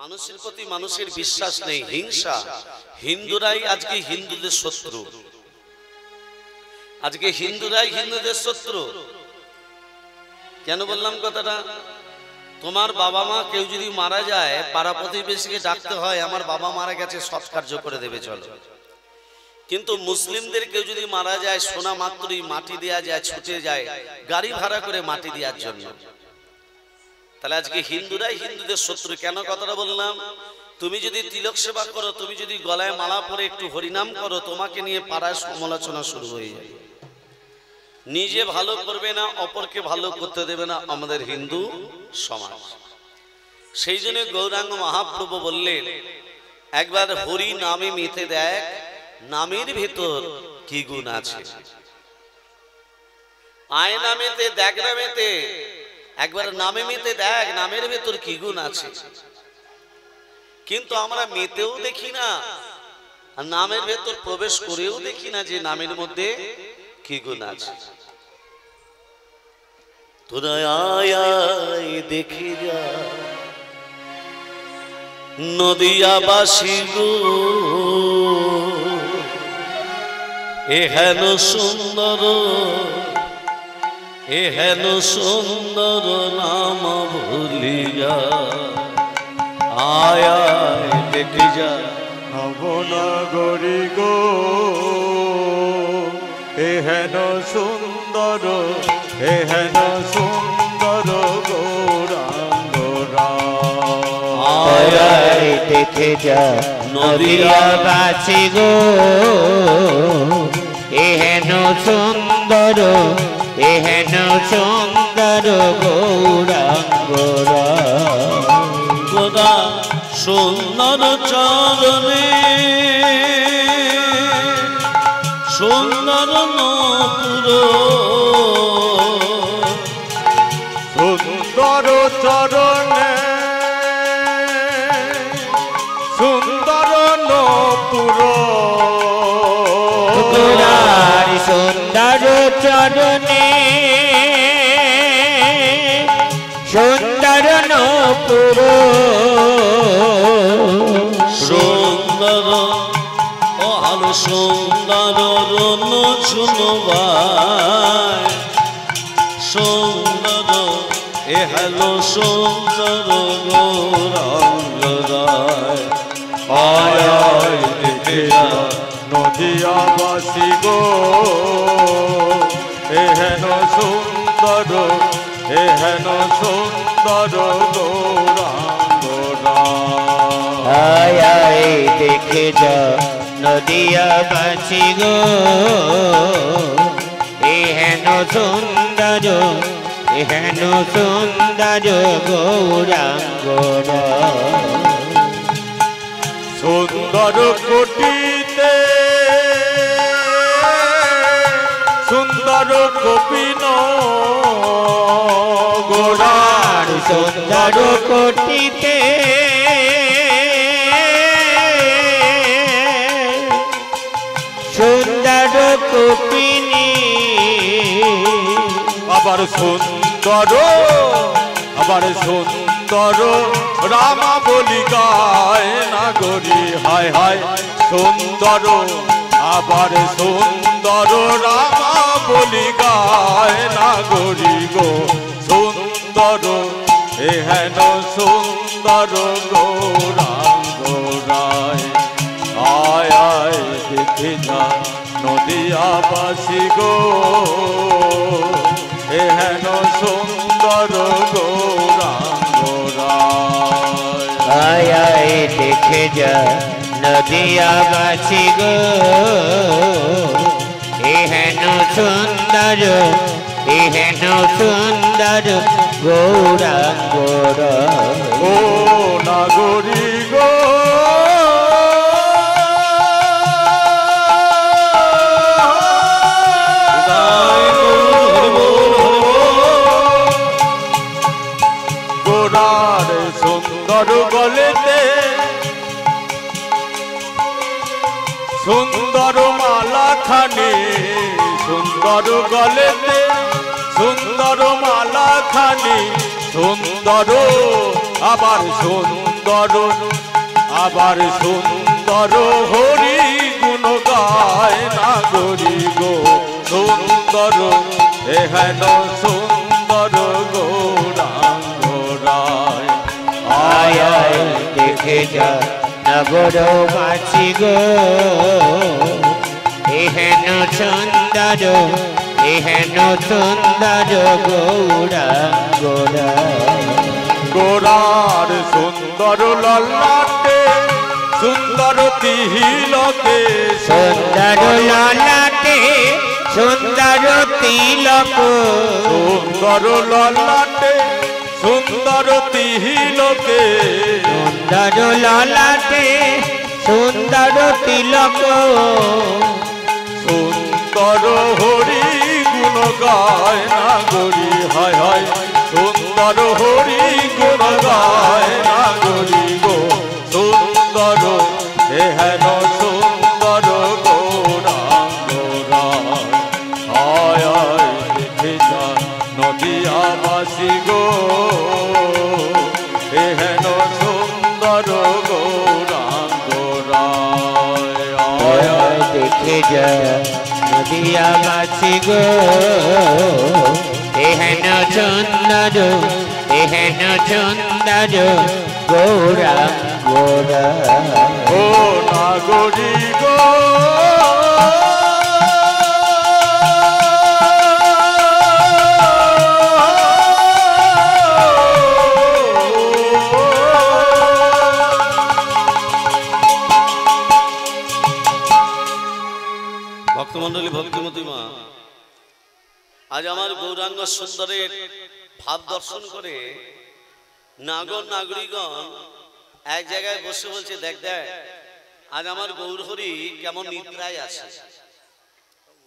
মানুষের প্রতি মানুষের বিশ্বাস নেই, হিংসা। হিন্দুরাই আজকে হিন্দুদের শত্রু, আজকে হিন্দুরাই হিন্দুদের শত্রু। কেন বললাম কথাটা? তোমার বাবা মা কেউ যদি মারা যায়, পাড়া প্রতিবেশীকে ডাকতে হয়, আমার বাবা মারা গেছে, সৎকার্য করে দেবে, চলো। কিন্তু মুসলিমদের কেউ যদি মারা যায়, শোনা মাত্রই মাটি দেয়া যায়, ছুটে যায় গাড়ি ভাড়া করে মাটি দেওয়ার জন্য। তাহলে আজকে হিন্দুরাই হিন্দুদের শত্রু। কেন কথাটা বললাম? তুমি যদি তিলক সেবা করো, তুমি যদি গলায় মালা পরে একটু হরিনাম করো, তোমাকে নিয়ে পাড়ায় সমালোচনা শুরু হয়ে যাবে। নিজে ভালো করবে না, অপরকে ভালো করতে দেবে না আমাদের হিন্দু সমাজ। সেই জন্য গৌরাঙ্গ মহাপ্রভু বললেন, একবার হরি নামে মেতে দেখ, নামের ভেতর কি গুণ আছে। আয় নামেতে দেখ, নামেতে একবার নামে মেতে দেখ, নামের ভেতর কি গুণ আছে। কিন্তু আমরা মেতেও দেখি না, আর নামের ভেতর প্রবেশ করেও দেখি না যে নামের মধ্যে কি গুণ আছে। তোরা আয় আয় দেখে যা নদিয়াবাসী গো, এ হেন সুন্দর, এ হেন সুন্দর নাম ভুলিয়া, আয় আয় দেখে যা নবনগরী গো, এ হেন সুন্দর, এ হেন সুন্দর গৌরাঙ্গ রাম। আয় আয় দেখে যা নদিয়াবাসী গো, এ হেন সুন্দর, এ হেন সুন্দর গৌরাঙ্গ রাম। গোদা সুন্দর চরণে সুন্দর নপুর, সুন্দর চরণে সুন্দর নপুর, গোরার সুন্দর চরণে সুন্দর নপুর, সুন্দর ও আলো সুন্দর রণ শুনবাই, সুন্দর এ হ্যালো সুন্দর গৌরাঙ্গ রায়। আয় আয় দেখে যা নদিয়াবাসী গো, এ হেন সুন্দর, এ হেন সুন্দর গৌরাঙ্গ রাম। আয় আয় দেখে যা নদিয়াবাসী গো, এ হেন সুন্দর, এ হেন সুন্দর গৌরাঙ্গ রাম। সুন্দর কোটিতে সুন্দর কপিন গোরার সুন্দর কোটিতে সুন্দর কপিনী, আবার সুন্দর, আবার সুন্দর রামা বলি গায় নাগরী, হায় হায় সুন্দর, আবার সুন্দর রামা বলি গায় নাগরী গো, সুন্দর এ হেন সুন্দর গৌরাঙ্গ রায়। আয় আয় দেখে যা নদিয়াবাসী গো, এ হেন সুন্দর গৌরাঙ্গ রায়। আয় আয় দেখে যা নদিয়াবাসী গো, এ হেন সুন্দর, এ হেন সুন্দর গৌরাঙ্গ রাম। ও নাগরী গো, গোরার সুন্দর গলেতে সুন্দর মালা খানি, সুন্দর গলেতে সুন্দর মালা খানি, সুন্দর আবার সুন্দর সুন্দর আবার সুন্দর হরি গুণ গায় নাগরী গো সুন্দর এহেন সুন্দর গৌরাঙ্গ রায় আয় আয় দেখে যা নগরবাসী গো এহেন সুন্দর গৌরাঙ্গ রায় গোরার সুন্দর ললাটে সুন্দর তিলকে সুন্দর ললাটে সুন্দর তিলক সুন্দর ললাটে সুন্দর তিলকে সুন্দর ললাটে সুন্দর তিলক সুন্দর হরি গুণ গায় নাগরী হায় হায় সুন্দর হরি গুণ গায় নাগরী গো সুন্দর এহেন সুন্দর গৌরাঙ্গ রায় হায় হায় দেখে যা নদিয়াবাসী গো এহেন সুন্দর গৌরাঙ্গ রায় হায় হায় দেখে যা নদিয়াবাসী গো এহেন সুন্দর গৌরাঙ্গ রায় ও নাগরী গো ভক্তমন্ডলী ভক্তিমতী মা, আজ আমার গৌরাঙ্গ সুন্দরের ভাব দর্শন করে নাগর নাগরিকগণ এক জায়গায় বসে বলছে, দেখ দেখ আজ আমার গৌরহরি কেমন নিদ্রায় আছে।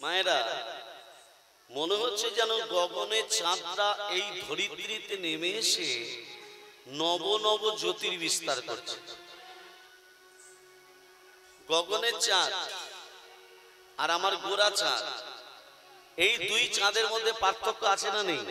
মায়েরা, মনে হচ্ছে যেন গগনের চাঁদটা এই ধরিত্রীতে নেমে এসে নব নব জ্যোতির বিস্তার করছে। গগনের চাঁদ আর আমার গোরা চাঁদ, এই দুই চাঁদের মধ্যে পার্থক্য আছে না নেই?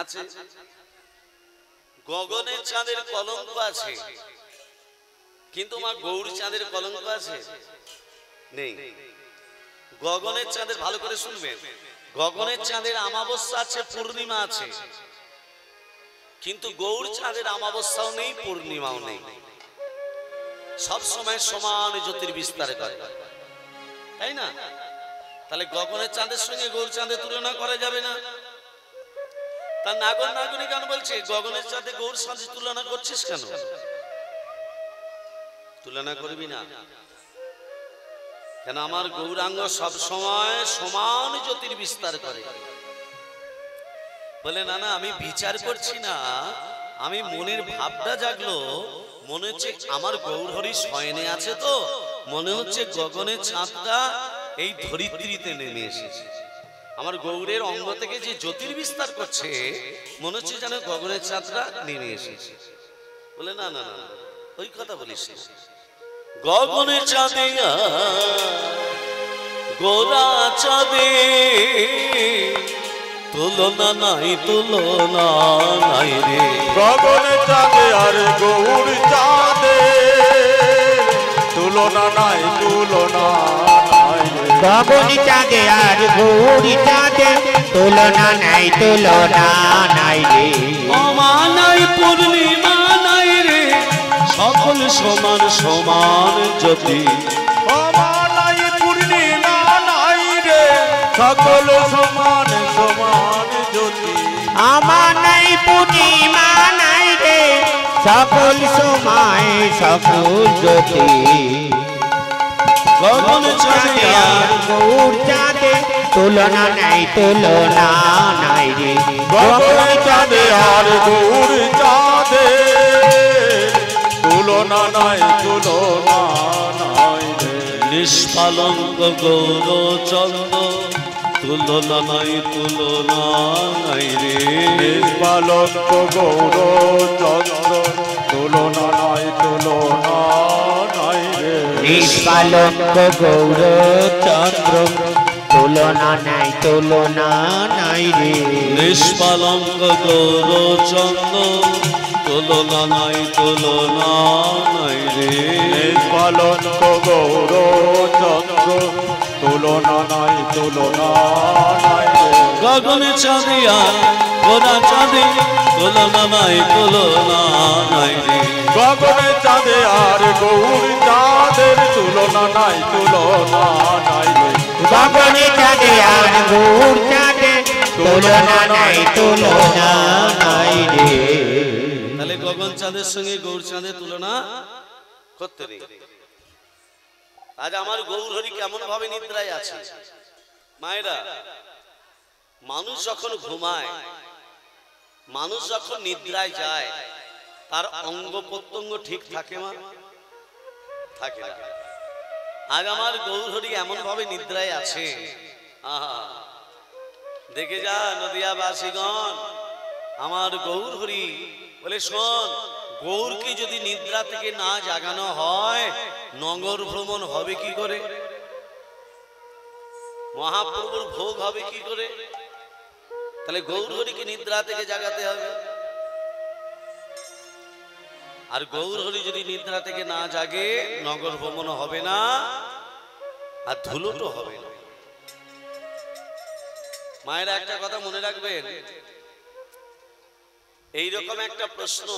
আছে। গগনের চাঁদের কলঙ্ক আছে, কিন্তু মা গৌর চাঁদের কলঙ্ক আছে নেই। গগনের চাঁদের, ভালো করে শুনবেন, গগনের চাঁদের অমাবস্যা আছে, পূর্ণিমা আছে, কিন্তু গৌর চাঁদের অমাবস্যাও নেই, পূর্ণিমাও নেই, সব সময় সমান জ্যোতির বিস্তার করে, তাই না? তাহলে গগনের চাঁদের সঙ্গে গৌর চাঁদের তুলনা করা যাবে না। তার নাগর নাগরিকান বলছে, গগনের চাঁদে গৌর চাঁদের তুলনা করছিস কেন? তুলনা করবি না কেন? আমার গৌরাঙ্গ সব সময় সমান জ্যোতির বিস্তার করে। বলে না না, আমি বিচার করছি না, আমি মনের ভাবটা জাগলো, মনে হচ্ছে আমার গৌরহরি শয়নে আছে, তো মনে হচ্ছে গগনের চাঁদটা এই ধরিত্রীতে নেমে এসেছে। আমার গৌরের অঙ্গ থেকে যে জ্যোতির বিস্তার করছে, মনে হচ্ছে যেন গগনের চাঁদটা নেমে এসেছে। বলে না না না, ওই কথা বলিস না। গগনের চাঁদে গোরা চাঁদে তুলনা নাই, তুলনা নাই রে। গগনের চাঁদে আর গৌর চাঁদে তুলনা নাই, তুলনা নাই রে। গগন চাঁদে আর গৌরী চাঁদে তুলনা নাই, তুলনা নাই রে। অমানাই পূর্ণিমা নাই রে, সকল সমান সমান জ্যোতি। অমানাই পূর্ণিমা নাই রে, সকল সমান সমান জ্যোতি। আমার নাই পূর্ণিমা নাই রে, সকল সময় সকল জ্যোতি। গগন চাঁদে আর গৌর চাঁদে তুলনা নাই, তুলনা নাই রে। গগনের চাঁদে আর গৌর চাঁদে তুলনা নাই, তুলনা নাই রে। নিষ্পালঙ্ক গৌর চন্দ্র তুলনা নাই, তুলনা নাই রে। নিষ্পালঙ্ক গৌর চন্দ্র তুলনা নাই, তুলনা নাই রে। নিষ্পালঙ্ক গৌর চন্দ্র তুলনা নাই, তুলনা নাই রে। নিষ্পালঙ্ক গৌর চন্দ্র তুলনা নাই তুলনা নাই রে। নিষ্কলঙ্ক গৌরচন্দ্র তুলনা নাই তুলনা নাই রে। গগনে চাঁদিয়া গোরা চাঁদে তুলনা নাই তুলনা নাই রে। গগনে চাঁদে আর গৌর চাঁদের তুলনা নাই তুলনা নাই রে। গগনে চাঁদে আর গৌর চাঁদে তুলনা নাই তুলনা নাই রে। তাহলে গগন চাঁদের সঙ্গে গৌর চাঁদের তুলনা করতে নেই। আজ আমার গৌর হরি কেমন ভাবে নিদ্রায় আছে। মায়েরা, মানুষ যখন ঘুমায়, মানুষ যখন নিদ্রায় যায়, তার অঙ্গ প্রত্যঙ্গ ঠিক থাকে মা? থাকে না। আজ আমার গৌর হরি এমন ভাবে নিদ্রায় আছে, আহা, দেখে যা নদিয়াবাসীগণ, আমার গৌর হরি বলে শোন, গৌরকে যদি নিদ্রা থেকে না জাগানো হয়, নগর ভ্রমণ হবে কি করে? মহাপ্রভুর ভোগ হবে কি করে? তাহলে গৌর হরিকে নিদ্রা থেকে জাগাতে হবে। আর গৌর হরি যদি নিদ্রা থেকে না জাগে, নগর ভ্রমণ হবে না, আর ধুলোটো হবে না। মায়েরা একটা কথা মনে রাখবেন, এইরকম একটা প্রশ্ন